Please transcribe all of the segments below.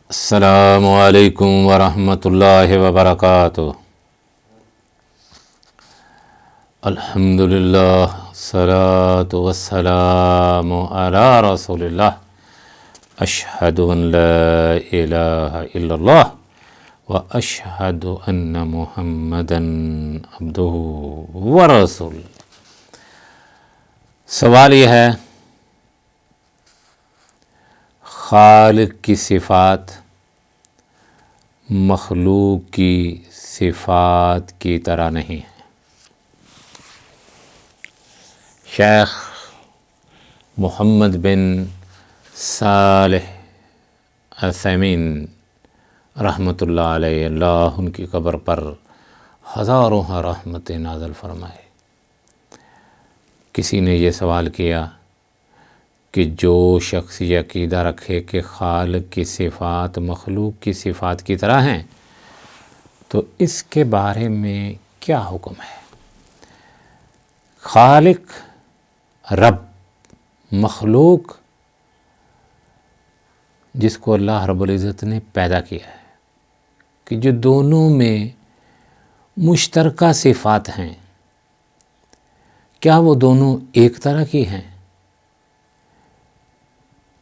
السلام علیکم ورحمۃ اللہ وبرکاتہ۔ الحمدللہ الصلاۃ والسلام علی رسول اللہ، اشہد ان لا الہ الا اللہ واشہد ان محمدا عبدہ ورسولہ۔ سوال یہ ہے، خالق کی صفات مخلوق کی صفات کی طرح نہیں ہے۔ شیخ محمد بن صالح العثیمین رحمۃ اللہ علیہ، اللہ ان کی قبر پر ہزاروں رحمت نازل فرمائے۔ کسی نے یہ سوال کیا کہ جو شخص یہ عقیدہ رکھے کہ خالق کی صفات مخلوق کی صفات کی طرح ہیں تو اس کے بارے میں کیا حکم ہے؟ خالق رب، مخلوق جس کو اللہ رب العزت نے پیدا کیا ہے، کہ جو دونوں میں مشترکہ صفات ہیں، کیا وہ دونوں ایک طرح کی ہیں؟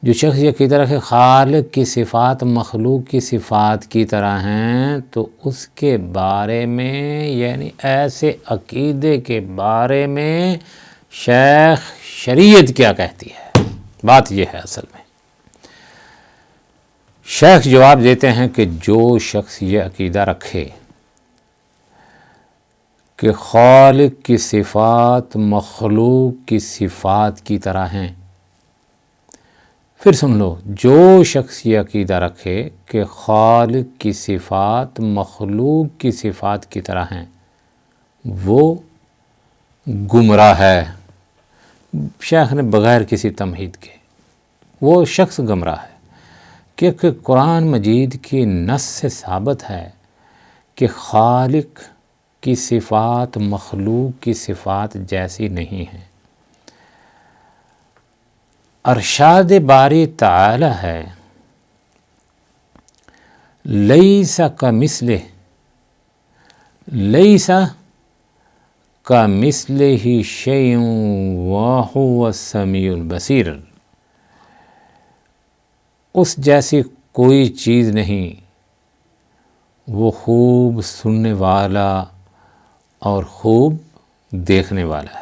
جو شخص یہ عقیدہ رکھے خالق کی صفات مخلوق کی صفات کی طرح ہیں تو اس کے بارے میں، یعنی ایسے عقیدے کے بارے میں شیخ شریعت کیا کہتی ہے؟ بات یہ ہے اصل میں۔ شیخ جواب دیتے ہیں کہ جو شخص یہ عقیدہ رکھے کہ خالق کی صفات مخلوق کی صفات کی طرح ہیں، پھر سن لو، جو شخص یہ عقیدہ رکھے کہ خالق کی صفات مخلوق کی صفات کی طرح ہیں وہ گمراہ ہے۔ شیخ نے بغیر کسی تمہید کے، وہ شخص گمراہ ہے، کیونکہ قرآن مجید کی نص سے ثابت ہے کہ خالق کی صفات مخلوق کی صفات جیسی نہیں ہیں۔ ارشاد باری تعالی ہے، لیس کمثلہ شیء وہو السمیع البصیر۔ اس جیسی کوئی چیز نہیں، وہ خوب سننے والا اور خوب دیکھنے والا ہے۔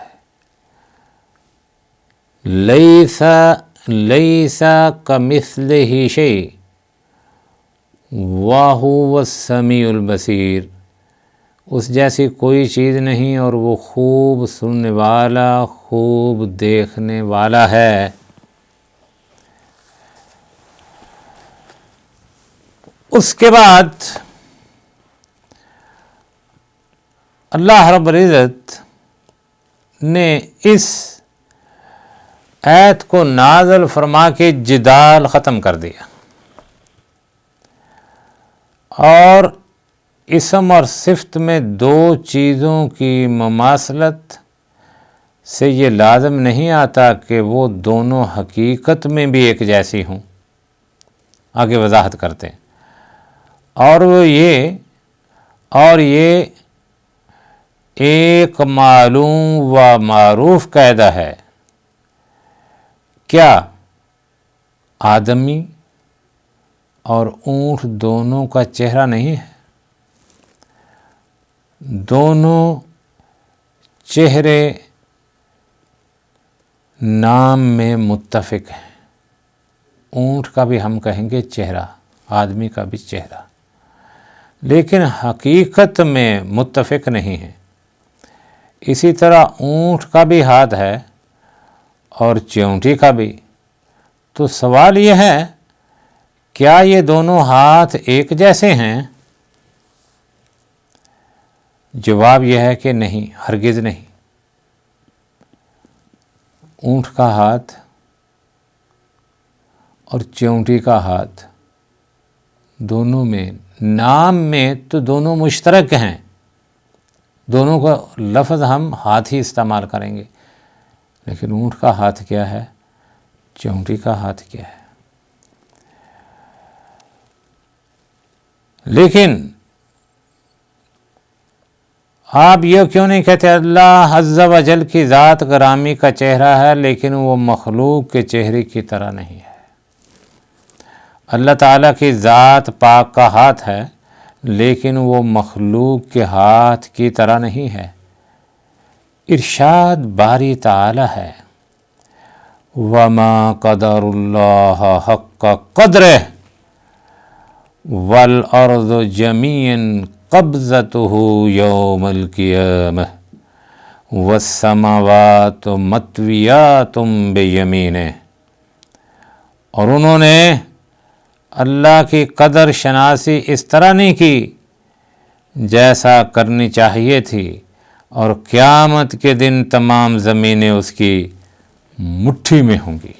لیس کمثلہ شیء وہو السمیع البصیر۔ اس جیسی کوئی چیز نہیں اور وہ خوب سننے والا، خوب دیکھنے والا ہے۔ اس کے بعد اللہ رب العزت نے اس آیت کو نازل فرما کے جدال ختم کر دیا، اور اسم اور صفت میں دو چیزوں کی مماثلت سے یہ لازم نہیں آتا کہ وہ دونوں حقیقت میں بھی ایک جیسی ہوں۔ آگے وضاحت کرتے ہیں، اور یہ ایک معلوم و معروف قاعدہ ہے۔ کیا آدمی اور اونٹ دونوں کا چہرہ نہیں ہے؟ دونوں چہرے نام میں متفق ہیں۔ اونٹ کا بھی ہم کہیں گے چہرہ، آدمی کا بھی چہرہ، لیکن حقیقت میں متفق نہیں ہے۔ اسی طرح اونٹ کا بھی ہاتھ ہے اور چیونٹی کا بھی۔ تو سوال یہ ہے، کیا یہ دونوں ہاتھ ایک جیسے ہیں؟ جواب یہ ہے کہ نہیں، ہرگز نہیں۔ اونٹ کا ہاتھ اور چیونٹی کا ہاتھ دونوں میں، نام میں تو دونوں مشترک ہیں، دونوں کا لفظ ہم ہاتھ ہی استعمال کریں گے، لیکن اونٹ کا ہاتھ کیا ہے، چونٹی کا ہاتھ کیا ہے۔ لیکن آپ یہ کیوں نہیں کہتے اللہ عز و جل کی ذات گرامی کا چہرہ ہے لیکن وہ مخلوق کے چہرے کی طرح نہیں ہے؟ اللہ تعالیٰ کی ذات پاک کا ہاتھ ہے لیکن وہ مخلوق کے ہاتھ کی طرح نہیں ہے۔ ارشاد باری تعالیٰ ہے وَمَا قَدَرُ اللَّهَ حَقَّ قَدْرِهِ وَالْأَرْضُ جَمِيعًا قَبْضَتُهُ يَوْمَ الْقِيَامَةِ وَالسَّمَاوَاتُ مَطْوِيَّاتٌ بِيَمِينِهِ، اور انہوں نے اللہ کی قدر شناسی اس طرح نہیں کی جیسا کرنی چاہیے تھی، اور قیامت کے دن تمام زمینیں اس کی مٹھی میں ہوں گی۔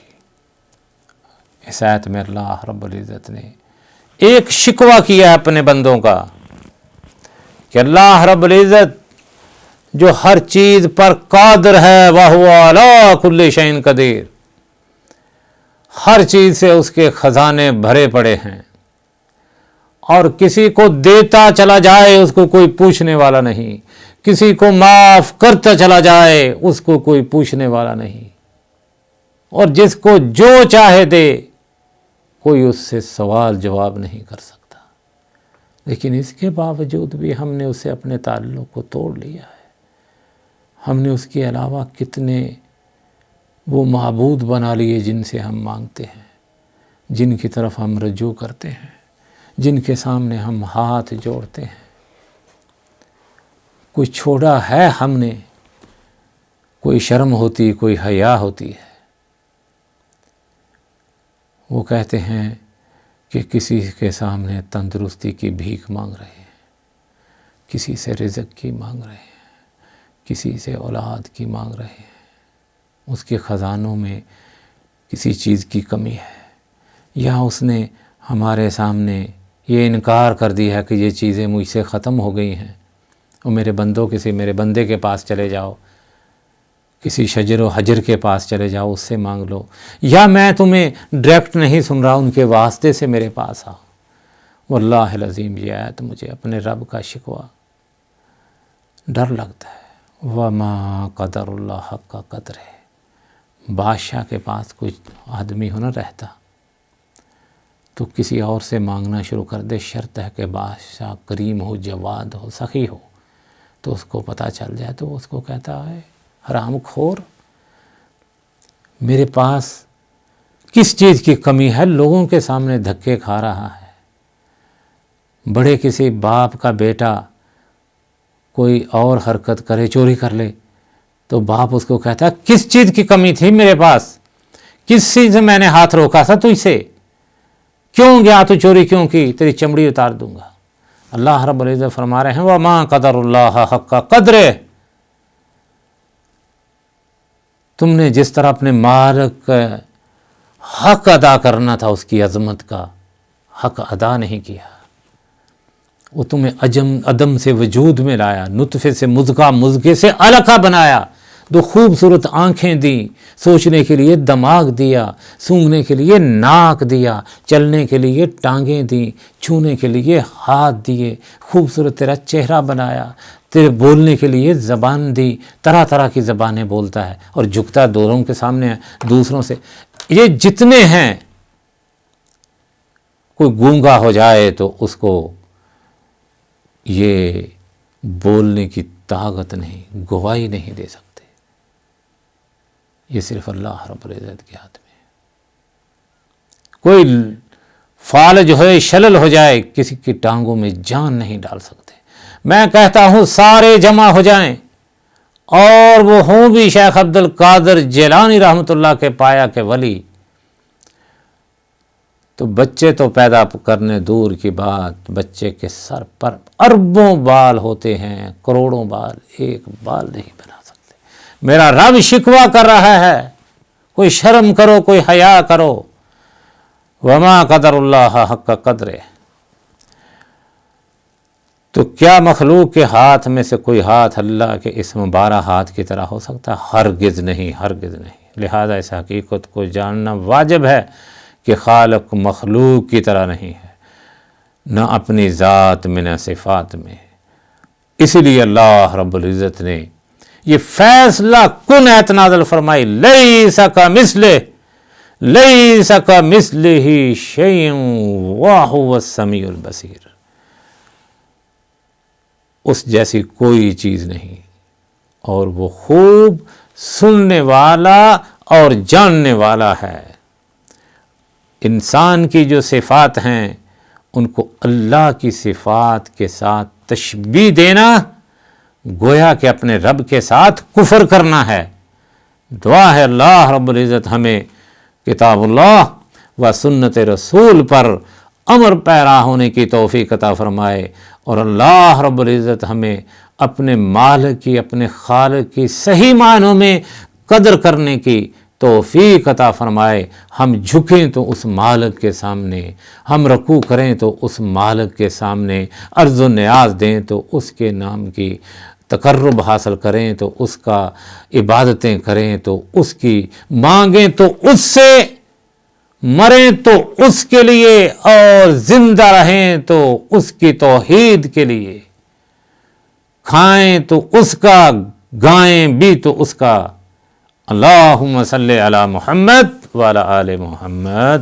اس آیت میں اللہ رب العزت نے ایک شکوہ کیا اپنے بندوں کا کہ اللہ رب العزت جو ہر چیز پر قادر ہے وَهُوَ عَلَىٰ كُلِّ شَيْءٍ قَدِيرٌ، ہر چیز سے اس کے خزانے بھرے پڑے ہیں، اور کسی کو دیتا چلا جائے اس کو کوئی پوچھنے والا نہیں، کسی کو معاف کرتا چلا جائے اس کو کوئی پوچھنے والا نہیں، اور جس کو جو چاہے دے کوئی اس سے سوال جواب نہیں کر سکتا۔ لیکن اس کے باوجود بھی ہم نے اسے اپنے تعلق کو توڑ لیا ہے۔ ہم نے اس کے علاوہ کتنے وہ معبود بنا لیے جن سے ہم مانگتے ہیں، جن کی طرف ہم رجوع کرتے ہیں، جن کے سامنے ہم ہاتھ جوڑتے ہیں۔ کوئی چھوڑا ہے ہم نے، کوئی شرم ہوتی، کوئی حیا ہوتی ہے۔ وہ کہتے ہیں کہ کسی کے سامنے تندرستی کی بھیک مانگ رہے ہیں، کسی سے رزق کی مانگ رہے ہیں، کسی سے اولاد کی مانگ رہے ہیں، اس کے خزانوں میں کسی چیز کی کمی ہے، یا اس نے ہمارے سامنے یہ انکار کر دیا ہے کہ یہ چیزیں مجھ سے ختم ہو گئی ہیں، اور میرے بندے کے پاس چلے جاؤ، کسی شجر و حجر کے پاس چلے جاؤ، اس سے مانگ لو، یا میں تمہیں ڈائریکٹ نہیں سن رہا، ان کے واسطے سے میرے پاس آؤ۔ واللہ العظیم یہ آیت مجھے اپنے رب کا شکوہ ڈر لگتا ہے۔ وَمَا قَدَرُ اللَّهَ حَقَّ قَدْرِهِ، بادشاہ کے پاس کوئی آدمی ہو نہ رہتا تو کسی اور سے مانگنا شروع کر دے، شرط ہے کہ بادشاہ کریم ہو، جواد ہو، سخی ہو، تو اس کو پتہ چل جائے تو وہ اس کو کہتا ہے حرام خور، میرے پاس کس چیز کی کمی ہے؟ لوگوں کے سامنے دھکے کھا رہا ہے۔ بڑے کسی باپ کا بیٹا کوئی اور حرکت کرے، چوری کر لے، تو باپ اس کو کہتا ہے کس چیز کی کمی تھی میرے پاس، کس چیز سے میں نے ہاتھ روکا تھا تجھ سے، کیوں گیا تو چوری کیوں کی، تیری چمڑی اتار دوں گا۔ اللہ رب العزت فرما رہے ہیں وَمَا قَدَرُ اللَّهَ حَقَّ قَدْرِهِ، تم نے جس طرح اپنے مالک کا حق ادا کرنا تھا، اس کی عظمت کا حق ادا نہیں کیا۔ وہ تمہیں عدم سے وجود میں لایا، نطفے سے مضغے سے علقہ بنایا، دو خوبصورت آنکھیں دیں، سوچنے کے لیے دماغ دیا، سونگھنے کے لیے ناک دیا، چلنے کے لیے ٹانگیں دیں، چھونے کے لیے ہاتھ دیے، خوبصورت تیرا چہرہ بنایا، تیرے بولنے کے لیے زبان دی، طرح طرح کی زبانیں بولتا ہے اور جھکتا دوروں کے سامنے دوسروں سے۔ یہ جتنے ہیں، کوئی گونگا ہو جائے تو اس کو یہ بولنے کی طاقت نہیں، گواہی نہیں دے سکتے، یہ صرف اللہ رب العزت کے ہاتھ میں ہے۔ کوئی فالج ہوئے، شلل ہو جائے، کسی کی ٹانگوں میں جان نہیں ڈال سکتے۔ میں کہتا ہوں سارے جمع ہو جائیں اور وہ ہوں بھی شیخ عبد القادر جیلانی رحمۃ اللہ کے پایا کے ولی، تو بچے تو پیدا کرنے دور کی بات، بچے کے سر پر اربوں بال ہوتے ہیں، کروڑوں بال، ایک بال نہیں بنا سکتے۔ میرا رب شکوہ کر رہا ہے، کوئی شرم کرو، کوئی حیا کرو۔ وما قدر اللہ حق قدرہ، تو کیا مخلوق کے ہاتھ میں سے کوئی ہاتھ اللہ کے اسم 12 ہاتھ کی طرح ہو سکتا؟ ہرگز نہیں، ہرگز نہیں۔ لہذا اس حقیقت کو جاننا واجب ہے کہ خالق مخلوق کی طرح نہیں ہے۔ نہ اپنی ذات میں نہ صفات میں۔ اسی لیے اللہ رب العزت نے یہ فیصلہ کن ایت نازل فرمائی، لیس کمثلہ لیس کمثلہ شیء وہو السمیع البصیر، اس جیسی کوئی چیز نہیں اور وہ خوب سننے والا اور جاننے والا ہے۔ انسان کی جو صفات ہیں ان کو اللہ کی صفات کے ساتھ تشبیہ دینا گویا کہ اپنے رب کے ساتھ کفر کرنا ہے۔ دعا ہے اللہ رب العزت ہمیں کتاب اللہ و سنت رسول پر امر پیرا ہونے کی توفیق عطا فرمائے، اور اللہ رب العزت ہمیں اپنے مالک کی، اپنے خالق کی صحیح معنوں میں قدر کرنے کی توفیق عطا فرمائے۔ ہم جھکیں تو اس مالک کے سامنے، ہم رکوع کریں تو اس مالک کے سامنے، عرض و نیاز دیں تو اس کے نام کی تقرب حاصل کریں تو اس کا عبادتیں کریں تو اس کی مانگیں تو اس سے، مریں تو اس کے لیے اور زندہ رہیں تو اس کی توحید کے لیے، کھائیں تو اس کا، گائیں بھی تو اس کا۔ اللہم صلی علی محمد وعلی آل محمد۔